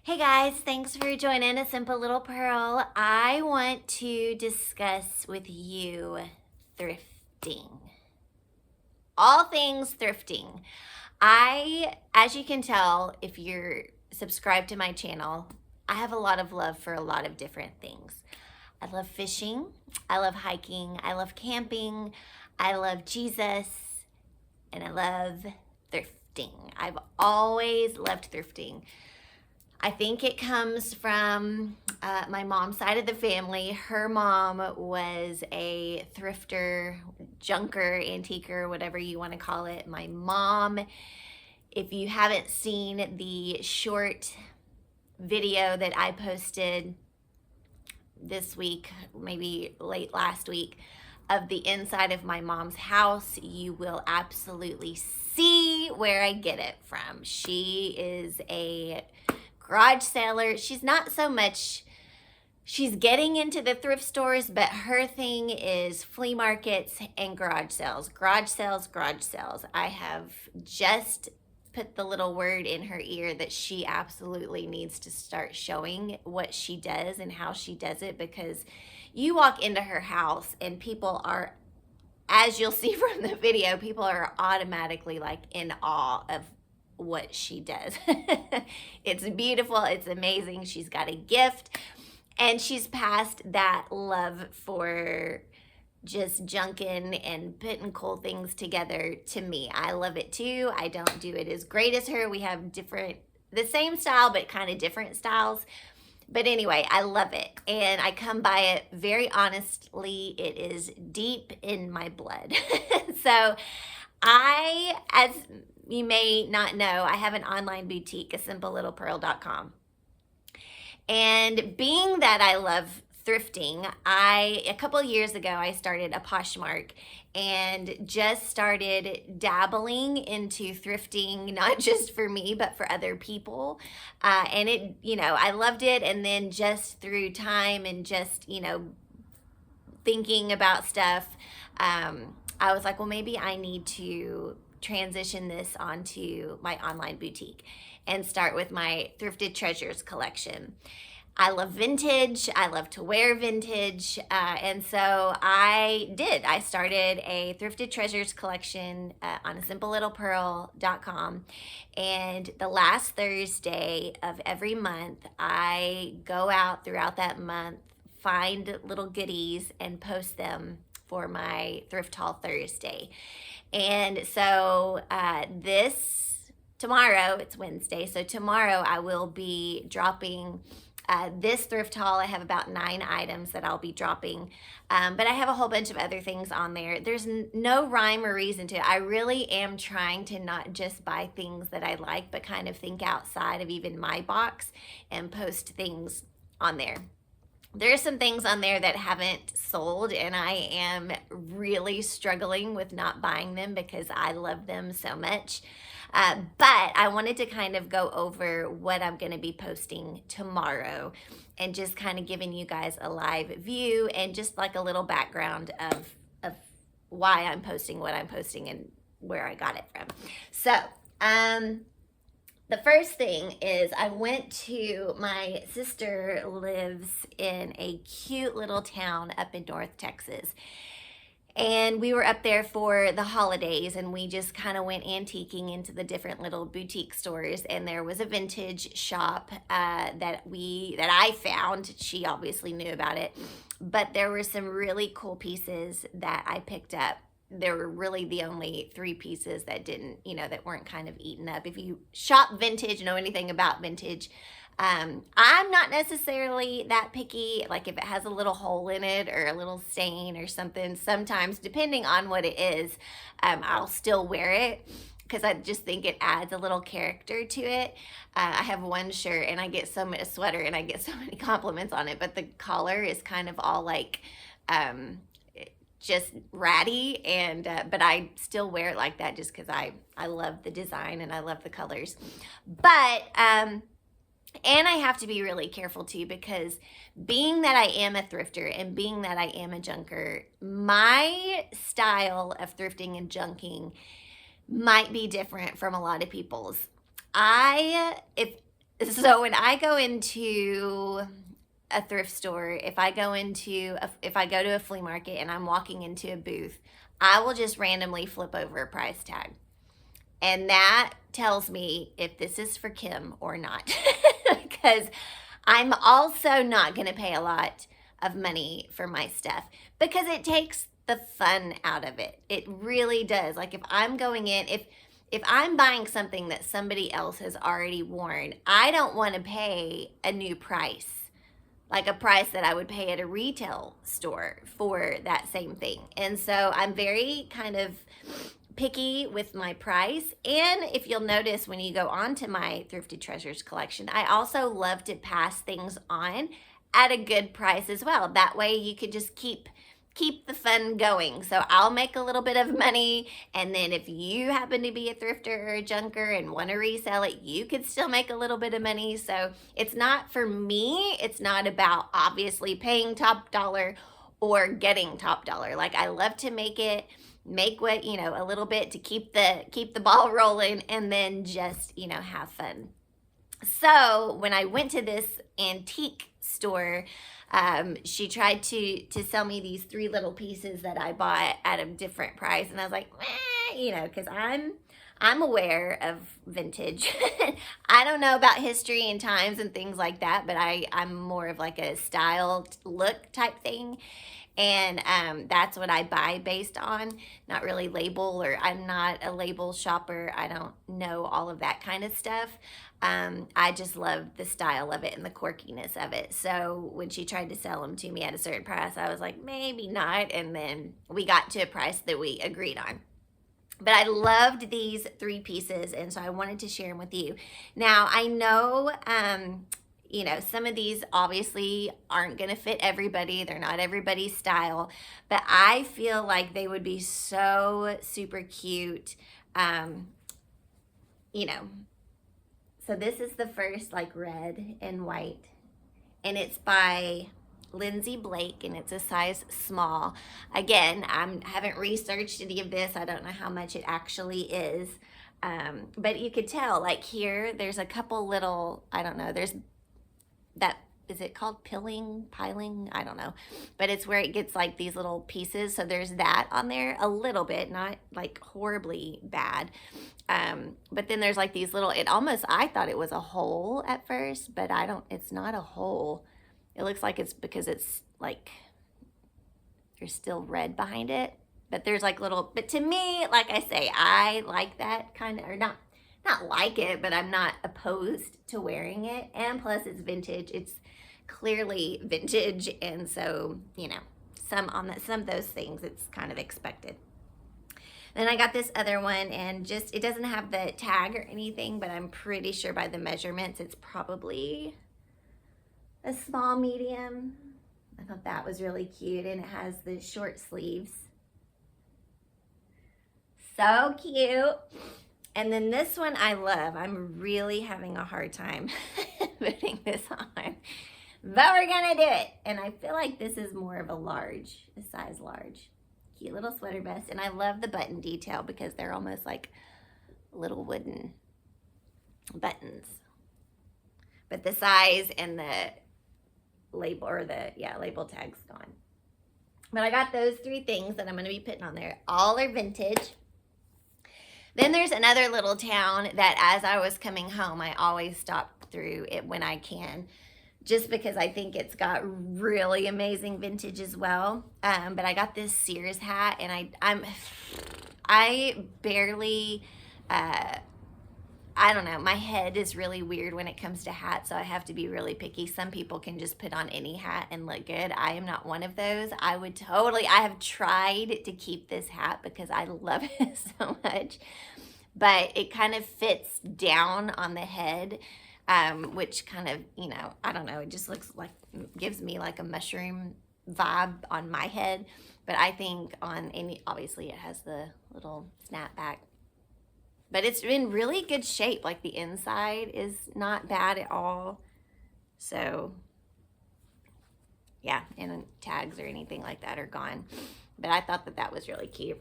Hey guys, thanks for joining A Simple Little Pearl. I want to discuss with you thrifting. All things thrifting. As you can tell, if you're subscribed to my channel, I have a lot of love for a lot of different things. I love fishing, I love hiking, I love camping, I love Jesus, and I love thrifting. I've always loved thrifting. I think it comes from my mom's side of the family. Her mom was a thrifter, junker, antiquer, whatever you want to call it. My mom, if you haven't seen the short video that I posted this week, maybe late last week, of the inside of my mom's house, you will absolutely see where I get it from. She is a garage seller. She's not so much, she's getting into the thrift stores, but her thing is flea markets and garage sales. Garage sales, garage sales. I have just put the little word in her ear that she absolutely needs to start showing what she does and how she does it, because you walk into her house and people are, as you'll see from the video, people are automatically like in awe of what she does. It's beautiful, it's amazing. She's got a gift, and she's passed that love for just junking and putting cool things together to me. I love it too. I don't do it as great as her. We have the same style, but kind of different styles. But anyway, I love it, and I come by it very honestly. It is deep in my blood. So as you may not know, I have an online boutique, asimplelittlepearl.com. And being that I love thrifting, a couple years ago, I started a Poshmark and just started dabbling into thrifting, not just for me, but for other people. And I loved it. And then just through time and just, thinking about stuff, I was like, well, maybe I need to transition this onto my online boutique and start with my Thrifted Treasures collection. I love vintage. I love to wear vintage. And so I started a Thrifted Treasures collection on asimplelittlepearl.com. And the last Thursday of every month, I go out throughout that month, find little goodies, and post them for my Thrift Haul Thursday. And so tomorrow, it's Wednesday, so tomorrow I will be dropping this thrift haul. I have about 9 items that I'll be dropping, but I have a whole bunch of other things on there. There's no rhyme or reason to it. I really am trying to not just buy things that I like, but kind of think outside of even my box and post things on there. There's some things on there that haven't sold, and I am really struggling with not buying them because I love them so much. But I wanted to kind of go over what I'm going to be posting tomorrow and just kind of giving you guys a live view and just like a little background of why I'm posting what I'm posting and where I got it from. So, the first thing is my sister lives in a cute little town up in North Texas. And we were up there for the holidays, and we just kind of went antiquing into the different little boutique stores. And there was a vintage shop that I found. She obviously knew about it, but there were some really cool pieces that I picked up. There were really the only 3 pieces that that weren't kind of eaten up. If you shop vintage, know anything about vintage, I'm not necessarily that picky. Like if it has a little hole in it or a little stain or something, sometimes depending on what it is, I'll still wear it because I just think it adds a little character to it. I have one shirt and a sweater, and I get so many compliments on it, but the collar is kind of all like, just ratty, and but I still wear it like that just because I love the design and I love the colors. But and I have to be really careful too, because being that I am a thrifter and being that I am a junker, my style of thrifting and junking might be different from a lot of people's. So when I go into a thrift store, if I go to a flea market and I'm walking into a booth, I will just randomly flip over a price tag. And that tells me if this is for Kim or not. Because I'm also not going to pay a lot of money for my stuff because it takes the fun out of it. It really does. Like if I'm going in, if I'm buying something that somebody else has already worn, I don't want to pay a new price, like a price that I would pay at a retail store for that same thing. And so I'm very kind of picky with my price. And if you'll notice when you go on to my Thrifted Treasures collection, I also love to pass things on at a good price as well. That way you could just keep the fun going. So I'll make a little bit of money, and then if you happen to be a thrifter or a junker and want to resell it, you could still make a little bit of money. So it's not, for me, it's not about obviously paying top dollar or getting top dollar. Like I love to make what, a little bit to keep the ball rolling, and then just, have fun. So when I went to this antique store, she tried to sell me these 3 little pieces that I bought at a different price, and I was like, because I'm aware of vintage. I don't know about history and times and things like that, but I'm more of like a style look type thing. And that's what I buy based on, not really label, or I'm not a label shopper. I don't know all of that kind of stuff. I just love the style of it and the quirkiness of it. So when she tried to sell them to me at a certain price, I was like, maybe not. And then we got to a price that we agreed on. But I loved these 3 pieces, and so I wanted to share them with you. Now, I know some of these obviously aren't going to fit everybody. They're not everybody's style, but I feel like they would be so super cute. So this is the first, like, red and white, and it's by Lindsay Blake, and it's a size small. Again, I haven't researched any of this. I don't know how much it actually is. But you could tell, like here, there's a couple little, I don't know, there's that, is it called piling? I don't know. But it's where it gets like these little pieces. So there's that on there a little bit, not like horribly bad. But then there's like these little, I thought it was a hole at first, but it's not a hole. It looks like it's because it's like, there's still red behind it. But there's like but to me, like I say, I like that kind of, or not like it, but I'm not opposed to wearing it. And plus it's vintage. It's clearly vintage. And so, some of those things, it's kind of expected. Then I got this other one, and it doesn't have the tag or anything, but I'm pretty sure by the measurements, it's probably a small medium. I thought that was really cute, and it has the short sleeves. So cute. And then this one I love. I'm really having a hard time putting this on, but we're gonna do it. And I feel like this is more of a size large. Cute little sweater vest. And I love the button detail because they're almost like little wooden buttons. But the size and the label, or label tag's gone. But I got those 3 things that I'm gonna be putting on there. All are vintage. Then there's another little town that, as I was coming home, I always stop through it when I can, just because I think it's got really amazing vintage as well. But I got this Sears hat, and I barely, I don't know, my head is really weird when it comes to hats, so I have to be really picky. Some people can just put on any hat and look good. I am not one of those. I have tried to keep this hat because I love it so much, but it kind of fits down on the head, which kind of, I don't know, it just gives me like a mushroom vibe on my head. But I think obviously it has the little snapback. But it's in really good shape. Like the inside is not bad at all. So, yeah, and tags or anything like that are gone. But I thought that was really cute.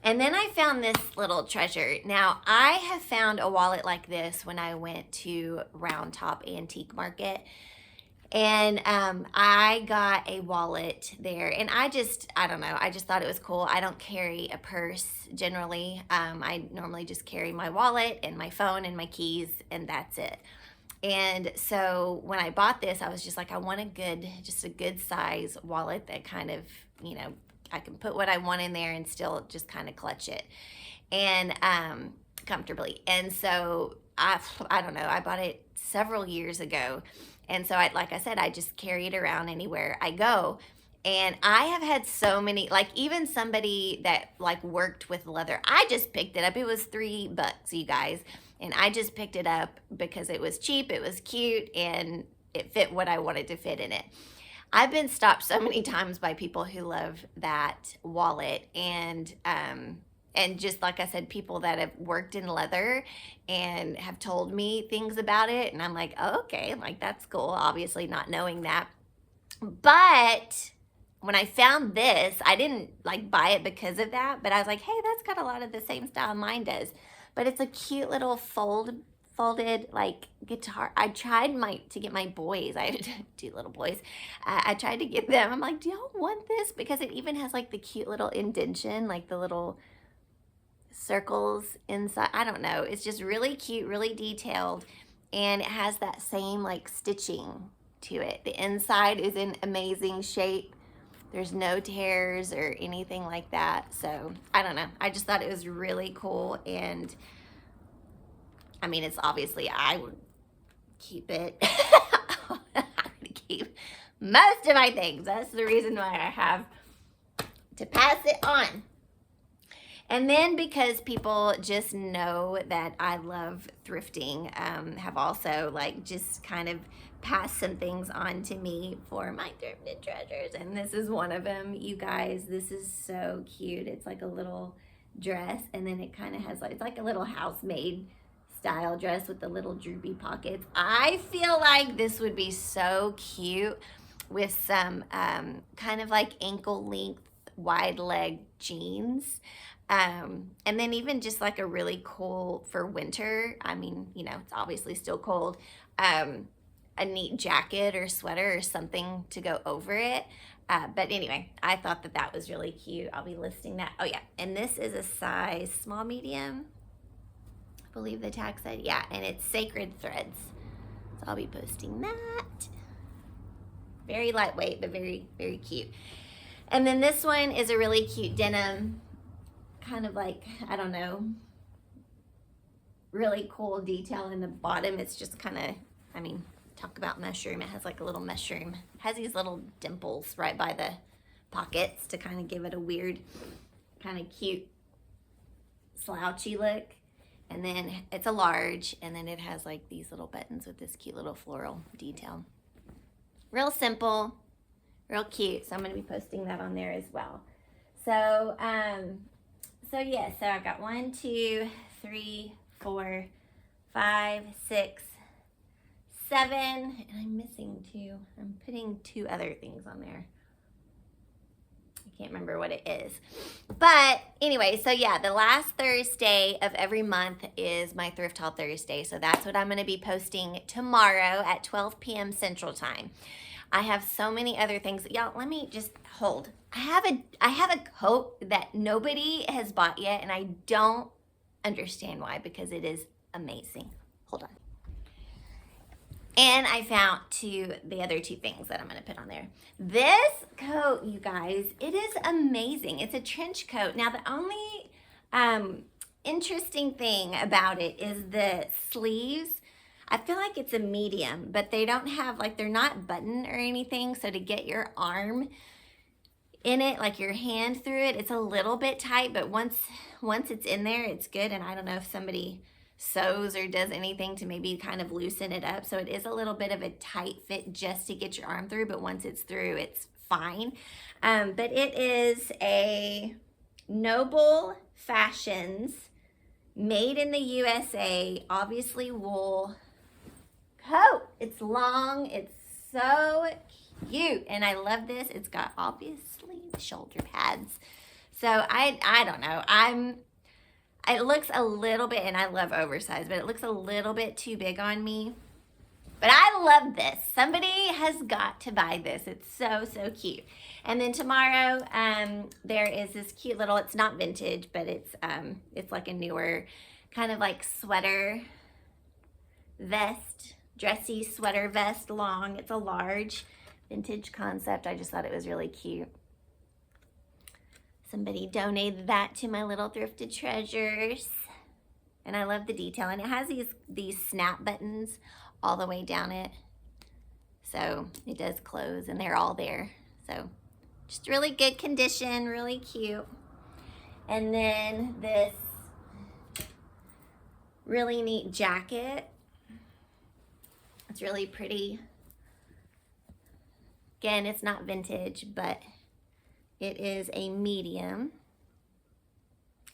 And then I found this little treasure. Now, I have found a wallet like this when I went to Round Top Antique Market. And I got a wallet there. And I don't know, I just thought it was cool. I don't carry a purse generally. I normally just carry my wallet and my phone and my keys, and that's it. And so when I bought this, I was just like, I want a good size wallet that kind of, I can put what I want in there and still just kind of clutch it and comfortably. And so I don't know, I bought it several years ago. And so like I said, I just carry it around anywhere I go. And I have had so many, like even somebody that like worked with leather, I just picked it up. It was $3, you guys. And I just picked it up because it was cheap, it was cute, and it fit what I wanted to fit in it. I've been stopped so many times by people who love that wallet, and just like I said, people that have worked in leather and have told me things about it, and I'm like, oh, okay, like that's cool, obviously not knowing that. But when I found this, I didn't like buy it because of that, but I was like, hey, that's got a lot of the same style mine does. But it's a cute little folded like guitar. I tried to get my boys. I have 2 little boys. I tried to get them. I'm like, do y'all want this? Because it even has like the cute little indentation, like the little circles inside. I don't know. It's just really cute, really detailed, and it has that same like stitching to it. The inside is in amazing shape. There's no tears or anything like that. So I don't know. I just thought it was really cool. And I mean, it's obviously, I would keep it. I would keep most of my things. That's the reason why I have to pass it on. And then because people just know that I love thrifting, have also like just kind of passed some things on to me for my thrifted treasures. And this is one of them, you guys. This is so cute. It's like a little dress, and then it kind of has like, it's like a little housemaid style dress with the little droopy pockets. I feel like this would be so cute with some kind of like ankle length wide leg jeans. And then even just like a really cool for winter. I mean, it's obviously still cold. A neat jacket or sweater or something to go over it. But anyway, I thought that was really cute. I'll be listing that. Oh yeah, and this is a size small medium. I believe the tag said, yeah, and it's Sacred Threads. So I'll be posting that. Very lightweight, but very, very cute. And then this one is a really cute denim, kind of like, I don't know, really cool detail in the bottom. It's just kind of, I mean, talk about mushroom. It has like a little mushroom. It has these little dimples right by the pockets to kind of give it a weird, kind of cute, slouchy look. And then it's a large, and then it has like these little buttons with this cute little floral detail. Real simple, real cute. So I'm going to be posting that on there as well. So, yeah, so I've got 1, 2, 3, 4, 5, 6, 7, and I'm missing 2. I'm putting 2 other things on there. I can't remember what it is. But anyway, so yeah, the last Thursday of every month is my Thrift Haul Thursday. So that's what I'm going to be posting tomorrow at 12 p.m. Central Time. I have so many other things. Y'all, let me just hold. I have a coat that nobody has bought yet, and I don't understand why, because it is amazing. Hold on. And I found the other 2 things that I'm going to put on there. This coat, you guys, it is amazing. It's a trench coat. Now, the only interesting thing about it is the sleeves. I feel like it's a medium, but they don't have, like, they're not buttoned or anything. So to get your arm in it, like your hand through it, it's a little bit tight, but once it's in there, it's good. And I don't know if somebody sews or does anything to maybe kind of loosen it up. So it is a little bit of a tight fit just to get your arm through, but once it's through, it's fine. But it is a Noble Fashions, made in the USA, obviously wool coat. It's long, it's so cute, and I love this. It's got obviously shoulder pads. So I don't know. It looks a little bit, and I love oversized, but it looks a little bit too big on me. But I love this. Somebody has got to buy this. It's so, so cute. And then tomorrow, there is this cute little, it's not vintage, but it's like a newer kind of like sweater vest, dressy sweater vest, long. It's a large vintage concept. I just thought it was really cute. Somebody donated that to my little thrifted treasures. And I love the detail. And it has these snap buttons all the way down it. So it does close, and they're all there. So just really good condition, really cute. And then this really neat jacket. It's really pretty. Again, it's not vintage, but it is a medium.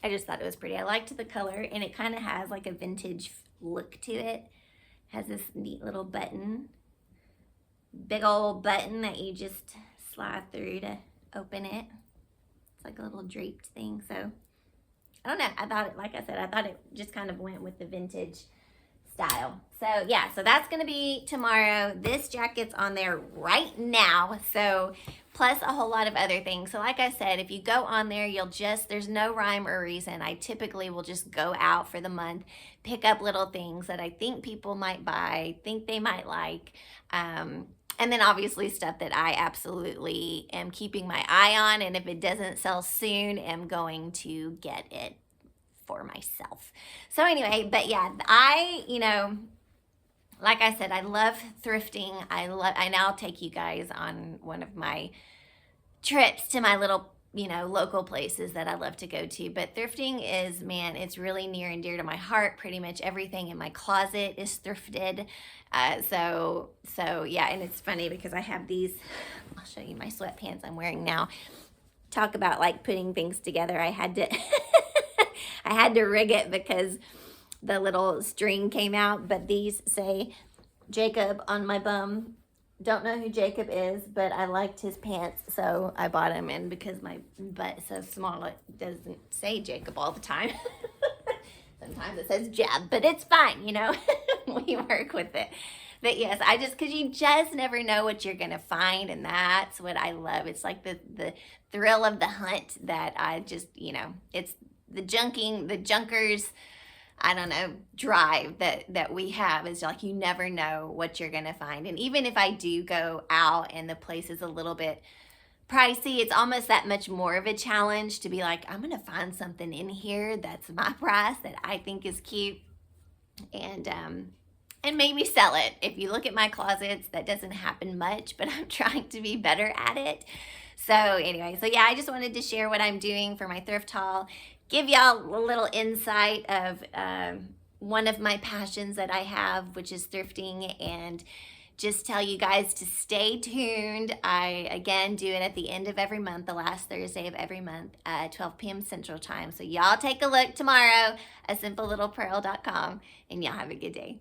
I just thought it was pretty. I liked the color, and it kind of has like a vintage look to it. Has this neat little button, big old button that you just slide through to open it. It's like a little draped thing. So I don't know. I thought it, like I said, I thought it just kind of went with the vintage style. So yeah, so that's gonna be tomorrow. This jacket's on there right now. So plus a whole lot of other things. So like I said, if you go on there, there's no rhyme or reason. I typically will just go out for the month, pick up little things that I think people might buy, think they might like. And then obviously stuff that I absolutely am keeping my eye on. And if it doesn't sell soon, am going to get it for myself. So anyway, but yeah, like I said, I love thrifting. I now take you guys on one of my trips to my little, local places that I love to go to. But thrifting is, man, it's really near and dear to my heart. Pretty much everything in my closet is thrifted. So yeah, and it's funny because I have these, I'll show you my sweatpants I'm wearing now. Talk about like putting things together. I had to, I had to rig it because the little string came out, but these say Jacob on my bum. Don't know who Jacob is, but I liked his pants, so I bought them. And because my butt's so small, it doesn't say Jacob all the time. Sometimes it says Jeb, but it's fine, we work with it. But yes, because you just never know what you're gonna find, and that's what I love. It's like the thrill of the hunt that I just, it's the junkers, I don't know, drive that we have. Is like you never know what you're gonna find. And even if I do go out and the place is a little bit pricey, it's almost that much more of a challenge to be like, I'm gonna find something in here that's my price that I think is cute, and maybe sell it. If you look at my closets, that doesn't happen much, but I'm trying to be better at it. So anyway, so yeah, I just wanted to share what I'm doing for my thrift haul, give y'all a little insight of one of my passions that I have, which is thrifting, and just tell you guys to stay tuned. I, again, do it at the end of every month, the last Thursday of every month at 12 p.m. Central Time. So y'all take a look tomorrow at simplelittlepearl.com, and y'all have a good day.